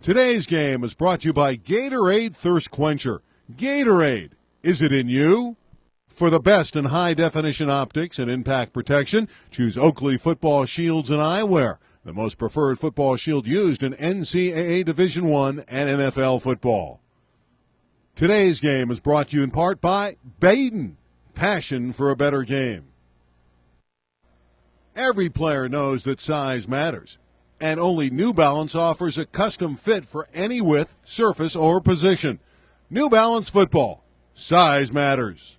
Today's game is brought to you by Gatorade Thirst Quencher. Gatorade, is it in you? For the best in high-definition optics and impact protection, choose Oakley Football Shields and Eyewear, the most preferred football shield used in NCAA Division I and NFL football. Today's game is brought to you in part by Baden, passion for a better game. Every player knows that size matters, and only New Balance offers a custom fit for any width, surface, or position. New Balance football. Size matters.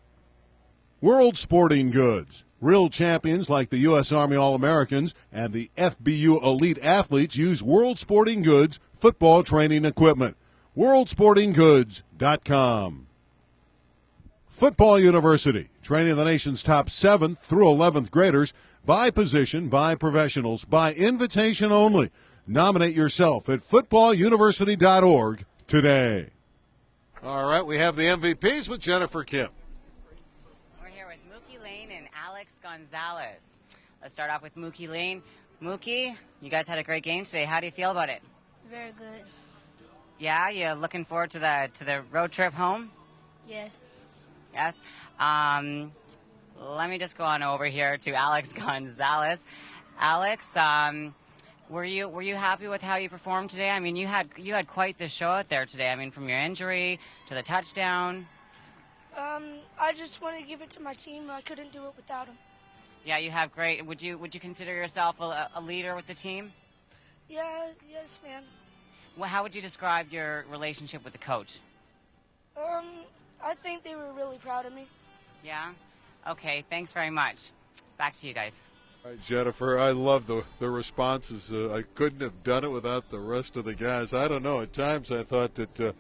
World Sporting Goods. Real champions like the U.S. Army All-Americans and the FBU elite athletes use World Sporting Goods football training equipment. WorldSportingGoods.com. Football University, training the nation's top 7th through 11th graders by position, by professionals, by invitation only. Nominate yourself at footballuniversity.org today. All right, we have the MVPs with Jennifer Kim. We're here with Mookie Lane and Alex Gonzalez. Let's start off with Mookie Lane. Mookie, you guys had a great game today. How do you feel about it? Very good. Yeah, you looking forward to the road trip home? Yes. Yes. Let me just go on over here to Alex Gonzalez. Alex, were you happy with how you performed today? I mean, you had quite the show out there today. I mean, from your injury to the touchdown. I just wanted to give it to my team. I couldn't do it without them. Yeah, you have great. Would you consider yourself a leader with the team? Yeah, yes, man. Well, how would you describe your relationship with the coach? I think they were really proud of me. Yeah? Okay, thanks very much. Back to you guys. All right, Jennifer, I love the responses. I couldn't have done it without the rest of the guys. I don't know. At times I thought that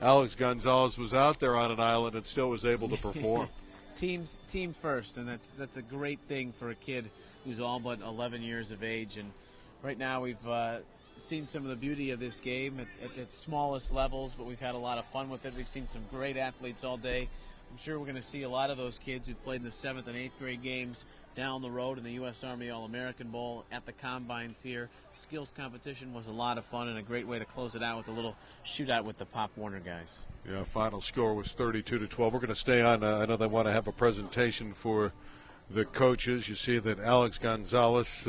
Alex Gonzalez was out there on an island and still was able to perform. Team first, and that's a great thing for a kid who's all but 11 years of age. And right now we've seen some of the beauty of this game at its smallest levels, but we've had a lot of fun with it. We've seen some great athletes all day. I'm sure we're going to see a lot of those kids who played in the 7th and 8th grade games down the road in the U.S. Army All-American Bowl, at the Combines here. Skills competition was a lot of fun and a great way to close it out with a little shootout with the Pop Warner guys. Yeah, final score was 32-12. We're going to stay on. I know they want to have a presentation for the coaches. You see that Alex Gonzalez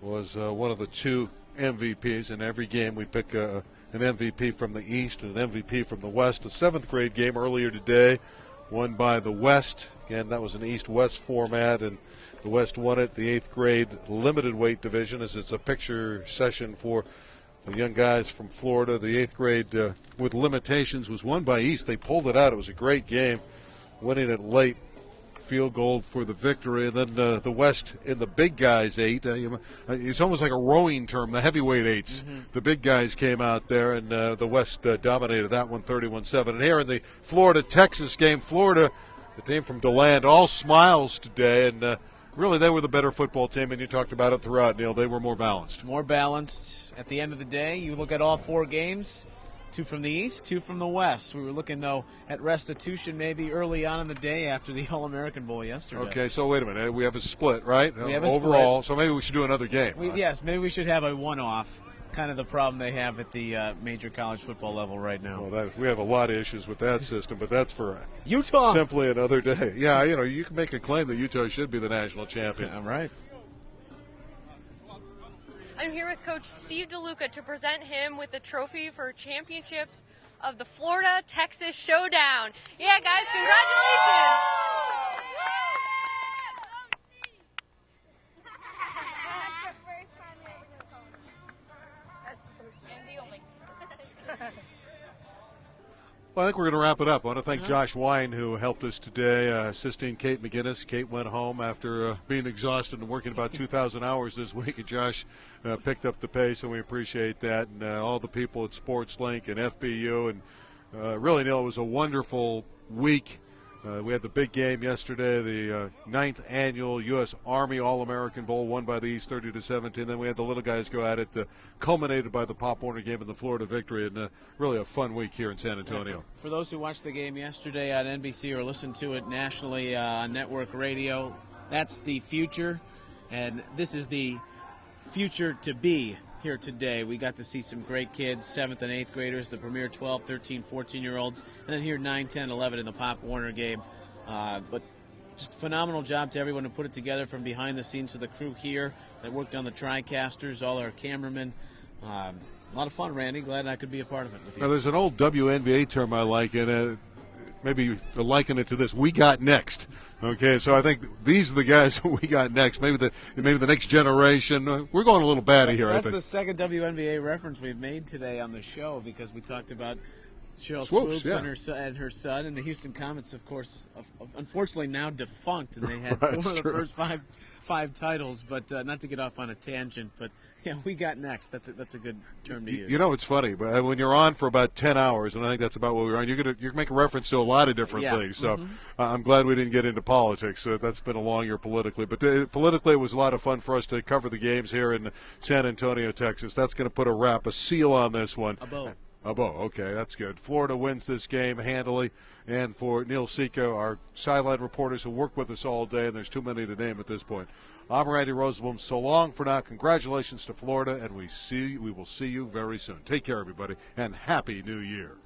was one of the 2 MVPs. In every game we pick an MVP from the East and an MVP from the West. The 7th grade game earlier today won by the West. Again, that was an East-West format, and the West won it. The 8th grade limited weight division, as it's a picture session for the young guys from Florida. The 8th grade with limitations was won by East. They pulled it out. It was a great game, winning it late. Field goal for the victory. And then the West in the big guys 8. It's almost like a rowing term, the heavyweight 8s. Mm-hmm. The big guys came out there, and the West dominated that one 31-7. And here in the Florida-Texas game, Florida, the team from DeLand, all smiles today. And really they were the better football team, and you talked about it throughout, Neil. They were more balanced. More balanced. At the end of the day, you look at all 4 games. 2 from the East, 2 from the West. We were looking, though, at restitution maybe early on in the day after the All-American Bowl yesterday. Okay, so wait a minute. We have a split, right? We have a overall, split. So maybe we should do another game. Yes, maybe we should have a one-off, kind of the problem they have at the major college football level right now. Well, we have a lot of issues with that system, but that's for Utah. Simply another day. Yeah, you can make a claim that Utah should be the national champion. I'm right. I'm here with Coach Steve DeLuca to present him with the trophy for championships of the Florida-Texas Showdown. Yeah, guys, congratulations. Well, I think we're going to wrap it up. I want to thank Josh Wine, who helped us today, assisting Kate McGinnis. Kate went home after being exhausted and working about 2,000 hours this week, and Josh picked up the pace, and we appreciate that. And all the people at SportsLink and FBU. And really, Neil, it was a wonderful week. We had the big game yesterday, the 9th annual U.S. Army All-American Bowl, won by the East 30-17. Then we had the little guys go at it, culminated by the Pop Warner game and the Florida victory, and really a fun week here in San Antonio. For those who watched the game yesterday on NBC or listened to it nationally on network radio, that's the future, and this is the future to be here today. We got to see some great kids, 7th and 8th graders, the premier 12, 13, 14-year-olds, and then here 9, 10, 11 in the Pop Warner game. But just phenomenal job to everyone who put it together from behind the scenes, to the crew here that worked on the TriCasters, all our cameramen. A lot of fun, Randy. Glad I could be a part of it with you. Now, there's an old WNBA term I like, and maybe liken it to this: we got next. Okay, so I think these are the guys who we got next. Maybe the next generation. We're going a little batty here. That's I think the second WNBA reference we've made today on the show, because we talked about Cheryl Swoops yeah. and her son, and the Houston Comets, of course, unfortunately now defunct, and they had Right, one of the true. first five titles. But not to get off on a tangent, but yeah, we got next. That's a good term to use. You know, it's funny, but when you're on for about 10 hours, and I think that's about what we were on, you're making reference to a lot of different things. So I'm glad we didn't get into politics. That's been a long year politically. But politically, it was a lot of fun for us to cover the games here in San Antonio, Texas. That's going to put a seal on this one. A bow, okay, that's good. Florida wins this game handily. And for Neil Sika, our sideline reporters who work with us all day, and there's too many to name at this point, I'm Randy Rosenblum. So long for now. Congratulations to Florida, and we will see you very soon. Take care, everybody, and Happy New Year.